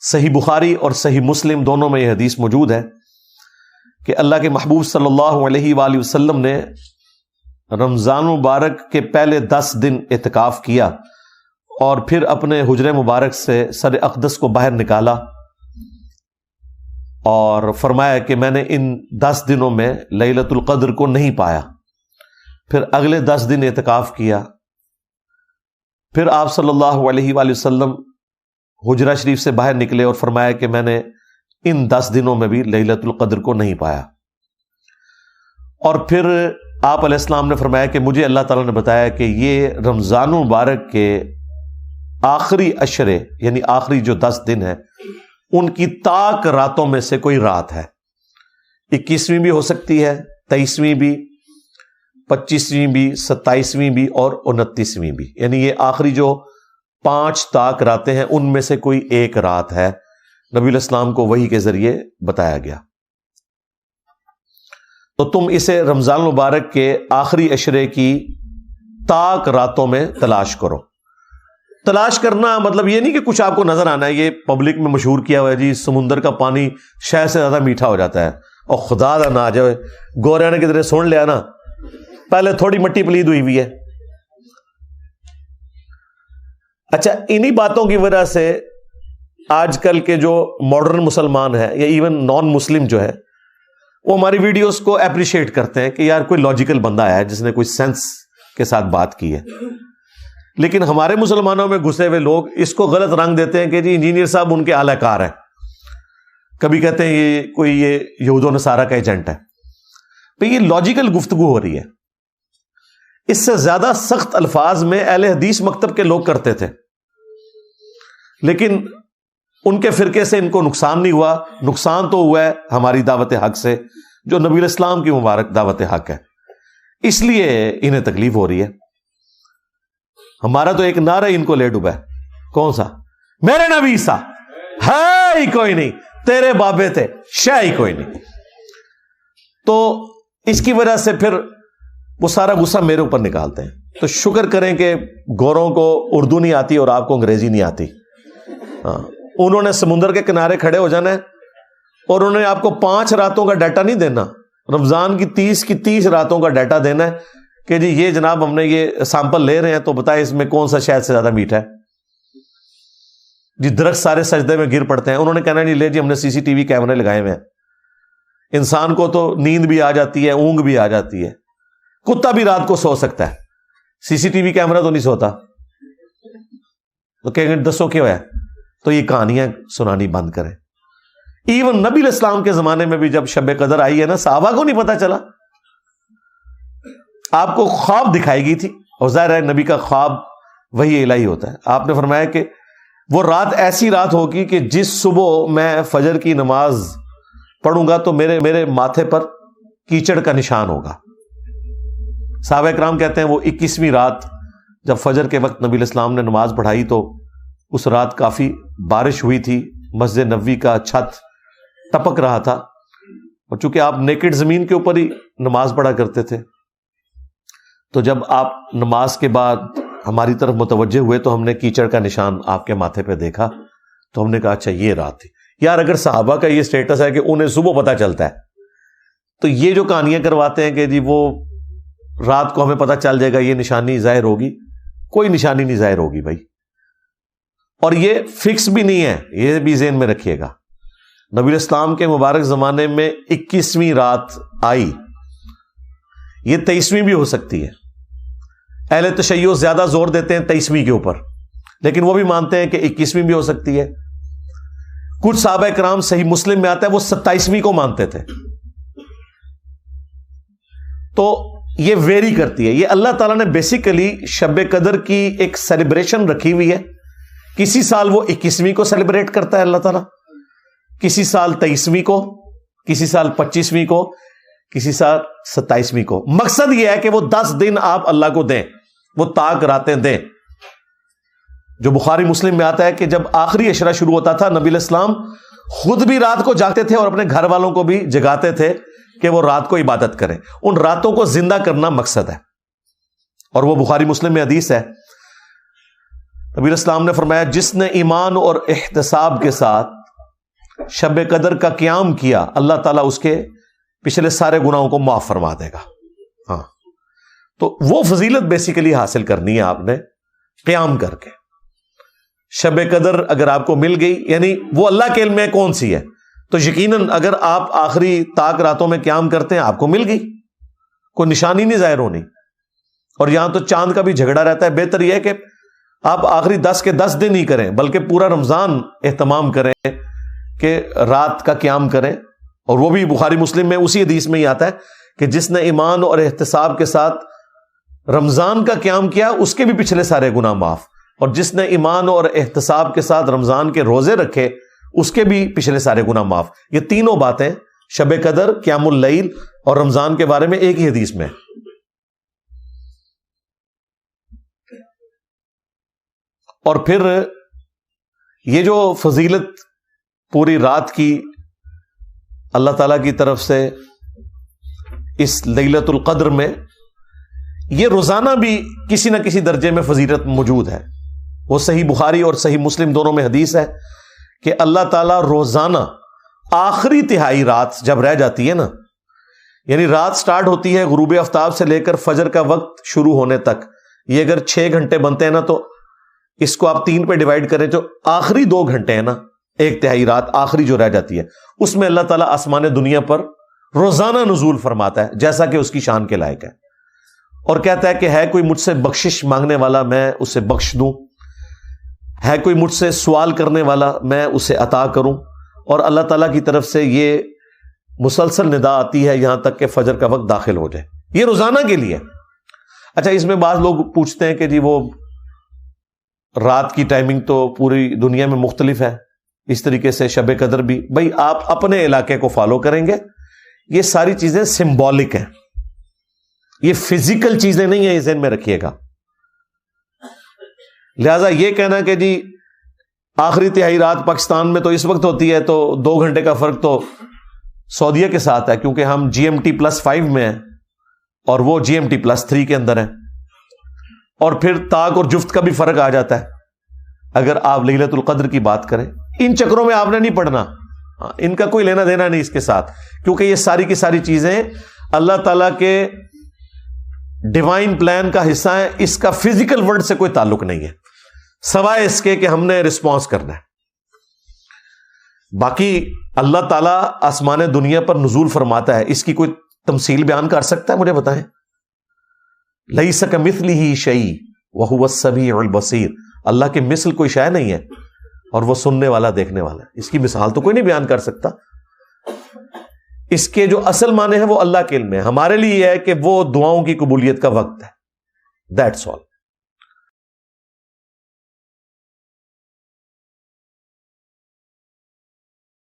صحیح بخاری اور صحیح مسلم دونوں میں یہ حدیث موجود ہے کہ اللہ کے محبوب صلی اللہ علیہ وآلہ وسلم نے رمضان مبارک کے پہلے 10 دن اعتکاف کیا اور پھر اپنے حجرے مبارک سے سر اقدس کو باہر نکالا اور فرمایا کہ میں نے ان 10 دنوں میں لیلۃ القدر کو نہیں پایا. پھر اگلے 10 دن اعتکاف کیا. پھر آپ صلی اللہ علیہ وآلہ وسلم حجرہ شریف سے باہر نکلے اور فرمایا کہ میں نے ان 10 دنوں میں بھی لیلۃ القدر کو نہیں پایا. اور پھر آپ علیہ السلام نے فرمایا کہ مجھے اللہ تعالیٰ نے بتایا کہ یہ رمضان مبارک کے آخری عشرے یعنی آخری جو 10 دن ہیں ان کی طاق راتوں میں سے کوئی رات ہے. 21ویں بھی ہو سکتی ہے، 23ویں بھی، 25ویں بھی، 27ویں بھی اور 29ویں بھی. یعنی یہ آخری جو 5 طاق راتیں ہیں ان میں سے کوئی ایک رات ہے. نبی علیہ السلام کو وحی کے ذریعے بتایا گیا. تو تم اسے رمضان مبارک کے آخری عشرے کی طاق راتوں میں تلاش کرو. تلاش کرنا مطلب یہ نہیں کہ کچھ آپ کو نظر آنا ہے. یہ پبلک میں مشہور کیا ہوا ہے جی سمندر کا پانی شہد سے زیادہ میٹھا ہو جاتا ہے، اور خدا دا نہ آ جائے گوریا نے کدھر سن لیا نا، پہلے تھوڑی مٹی پلید ہوئی ہے. اچھا، انہی باتوں کی وجہ سے آج کل کے جو ماڈرن مسلمان ہیں یا ایون نان مسلم جو ہے وہ ہماری ویڈیوز کو اپریشیٹ کرتے ہیں کہ یار کوئی لاجیکل بندہ آیا ہے جس نے کوئی سینس کے ساتھ بات کی ہے. لیکن ہمارے مسلمانوں میں گھسے ہوئے لوگ اس کو غلط رنگ دیتے ہیں کہ جی انجینئر صاحب ان کے اعلی کار ہیں. کبھی کہتے ہیں یہ کوئی یہ یہود و نصارہ کا ایجنٹ ہے. تو یہ لاجیکل گفتگو ہو رہی ہے. اس سے زیادہ سخت الفاظ میں اہل حدیث مکتب کے لوگ کرتے تھے، لیکن ان کے فرقے سے ان کو نقصان نہیں ہوا. نقصان تو ہوا ہے ہماری دعوت حق سے جو نبی علیہ السلام کی مبارک دعوت حق ہے، اس لیے انہیں تکلیف ہو رہی ہے. ہمارا تو ایک نعرہ ان کو لے ڈوبا ہے. کون سا؟ میرے نبی سا ہے ہی کوئی نہیں، تیرے بابے تھے شے ہی کوئی نہیں. تو اس کی وجہ سے پھر وہ سارا غصہ میرے اوپر نکالتے ہیں. تو شکر کریں کہ گوروں کو اردو نہیں آتی اور آپ کو انگریزی نہیں آتی. ہاں، انہوں نے سمندر کے کنارے کھڑے ہو جانا ہے اور انہوں نے آپ کو 5 راتوں کا ڈیٹا نہیں دینا، رمضان کی 30 راتوں کا ڈیٹا دینا ہے کہ جی یہ جناب ہم نے یہ سیمپل لے رہے ہیں تو بتائیں اس میں کون سا شہد سے زیادہ میٹھا ہے. جی درخت سارے سجدے میں گر پڑتے ہیں. انہوں نے کہنا نہیں لے جی ہم نے CCTV کیمرے لگائے ہوئے ہیں. انسان کو تو نیند بھی آ جاتی ہے، اونگ بھی آ جاتی ہے. کتا بھی رات کو سو سکتا ہے، CCTV کیمرہ تو نہیں سوتا. تو کہیں گے دسو کیوں ہے؟ تو یہ کہانیاں سنانی بند کریں. ایون نبی علیہ السلام کے زمانے میں بھی جب شب قدر آئی ہے نا، صحابہ کو نہیں پتا چلا. آپ کو خواب دکھائی گئی تھی، اور ظاہر ہے نبی کا خواب وحی الہی ہوتا ہے. آپ نے فرمایا کہ وہ رات ایسی رات ہوگی کہ جس صبح میں فجر کی نماز پڑھوں گا تو میرے ماتھے پر کیچڑ کا نشان ہوگا. صحابہ کرام کہتے ہیں وہ 21ویں رات جب فجر کے وقت نبی علیہ السلام نے نماز پڑھائی تو اس رات کافی بارش ہوئی تھی، مسجد نبوی کا چھت ٹپک رہا تھا، اور چونکہ آپ نیکڈ زمین کے اوپر ہی نماز پڑھا کرتے تھے تو جب آپ نماز کے بعد ہماری طرف متوجہ ہوئے تو ہم نے کیچڑ کا نشان آپ کے ماتھے پہ دیکھا. تو ہم نے کہا اچھا یہ رات تھی. یار اگر صحابہ کا یہ سٹیٹس ہے کہ انہیں صبح پتہ چلتا ہے تو یہ جو کہانیاں کرواتے ہیں کہ جی وہ رات کو ہمیں پتہ چل جائے گا یہ نشانی ظاہر ہوگی، کوئی نشانی نہیں ظاہر ہوگی بھائی. اور یہ فکس بھی نہیں ہے، یہ بھی ذہن میں رکھیے گا. نبی علیہ السلام کے مبارک زمانے میں 21ویں رات آئی، یہ 23ویں بھی ہو سکتی ہے. اہل تشیع زیادہ زور دیتے ہیں 23ویں کے اوپر، لیکن وہ بھی مانتے ہیں کہ 21ویں بھی ہو سکتی ہے. کچھ صحابہ کرام صحیح مسلم میں آتا ہے وہ 27ویں کو مانتے تھے. تو یہ ویری کرتی ہے. یہ اللہ تعالیٰ نے بیسیکلی شب قدر کی ایک سیلیبریشن رکھی ہوئی ہے. کسی سال وہ 21ویں کو سیلیبریٹ کرتا ہے اللہ تعالیٰ، کسی سال 23ویں کو، کسی سال 25ویں کو، کسی سال 27ویں کو. مقصد یہ ہے کہ وہ 10 دن آپ اللہ کو دیں، وہ طاق راتیں دیں. جو بخاری مسلم میں آتا ہے کہ جب آخری عشرہ شروع ہوتا تھا نبی علیہ السلام خود بھی رات کو جاگتے تھے اور اپنے گھر والوں کو بھی جگاتے تھے کہ وہ رات کو عبادت کریں. ان راتوں کو زندہ کرنا مقصد ہے. اور وہ بخاری مسلم میں حدیث ہے، نبی اسلام نے فرمایا جس نے ایمان اور احتساب کے ساتھ شب قدر کا قیام کیا اللہ تعالیٰ اس کے پچھلے سارے گناہوں کو معاف فرما دے گا. ہاں تو وہ فضیلت بیسیکلی حاصل کرنی ہے آپ نے قیام کر کے. شب قدر اگر آپ کو مل گئی یعنی وہ اللہ کے علم میں کون سی ہے, تو یقیناً اگر آپ آخری طاق راتوں میں قیام کرتے ہیں آپ کو مل گئی, کوئی نشانی نہیں ظاہر ہونی. اور یہاں تو چاند کا بھی جھگڑا رہتا ہے. بہتر یہ ہے کہ آپ آخری 10 کے 10 دن ہی کریں, بلکہ پورا رمضان اہتمام کریں کہ رات کا قیام کریں. اور وہ بھی بخاری مسلم میں اسی حدیث میں ہی آتا ہے کہ جس نے ایمان اور احتساب کے ساتھ رمضان کا قیام کیا اس کے بھی پچھلے سارے گناہ معاف, اور جس نے ایمان اور احتساب کے ساتھ رمضان کے روزے رکھے اس کے بھی پچھلے سارے گناہ معاف. یہ تینوں باتیں شب قدر, قیام اللیل اور رمضان کے بارے میں ایک ہی حدیث میں. اور پھر یہ جو فضیلت پوری رات کی اللہ تعالیٰ کی طرف سے اس لیلۃ القدر میں, یہ روزانہ بھی کسی نہ کسی درجے میں فضیلت موجود ہے. وہ صحیح بخاری اور صحیح مسلم دونوں میں حدیث ہے کہ اللہ تعالیٰ روزانہ آخری تہائی رات جب رہ جاتی ہے نا, یعنی رات سٹارٹ ہوتی ہے غروب آفتاب سے لے کر فجر کا وقت شروع ہونے تک, یہ اگر 6 گھنٹے بنتے ہیں نا تو اس کو آپ 3 پہ ڈیوائڈ کریں, جو آخری 2 گھنٹے ہیں نا, 1 تہائی رات آخری جو رہ جاتی ہے, اس میں اللہ تعالیٰ آسمان دنیا پر روزانہ نزول فرماتا ہے جیسا کہ اس کی شان کے لائق ہے, اور کہتا ہے کہ ہے کوئی مجھ سے بخشش مانگنے والا میں اسے بخش دوں, ہے کوئی مجھ سے سوال کرنے والا میں اسے عطا کروں. اور اللہ تعالیٰ کی طرف سے یہ مسلسل ندا آتی ہے یہاں تک کہ فجر کا وقت داخل ہو جائے. یہ روزانہ کے لیے. اچھا, اس میں بعض لوگ پوچھتے ہیں کہ جی وہ رات کی ٹائمنگ تو پوری دنیا میں مختلف ہے, اس طریقے سے شب قدر بھی. بھائی آپ اپنے علاقے کو فالو کریں گے, یہ ساری چیزیں سمبولک ہیں, یہ فزیکل چیزیں نہیں ہیں, یہ ذہن میں رکھیے گا. لہذا یہ کہنا کہ جی آخری تہائی رات پاکستان میں تو اس وقت ہوتی ہے, تو 2 گھنٹے کا فرق تو سعودیہ کے ساتھ ہے کیونکہ ہم GMT+5 میں ہیں اور وہ GMT+3 کے اندر ہیں. اور پھر طاق اور جفت کا بھی فرق آ جاتا ہے اگر آپ لیلۃ القدر کی بات کریں. ان چکروں میں آپ نے نہیں پڑھنا, ان کا کوئی لینا دینا نہیں اس کے ساتھ, کیونکہ یہ ساری کی ساری چیزیں اللہ تعالیٰ کے ڈیوائن پلان کا حصہ ہیں. اس کا فزیکل ورلڈ سے کوئی تعلق نہیں ہے سوائے اس کے کہ ہم نے رسپانس کرنا ہے. باقی اللہ تعالیٰ آسمان دنیا پر نزول فرماتا ہے, اس کی کوئی تمثیل بیان کر سکتا ہے؟ مجھے بتائیں. لیس کمثلہ شیء وہو السمیع البصیر. اللہ کے مثل کوئی شے نہیں ہے اور وہ سننے والا دیکھنے والا ہے. اس کی مثال تو کوئی نہیں بیان کر سکتا. اس کے جو اصل معنی ہے وہ اللہ کے علم میں. ہمارے لیے یہ ہے کہ وہ دعاؤں کی قبولیت کا وقت ہے. That's all.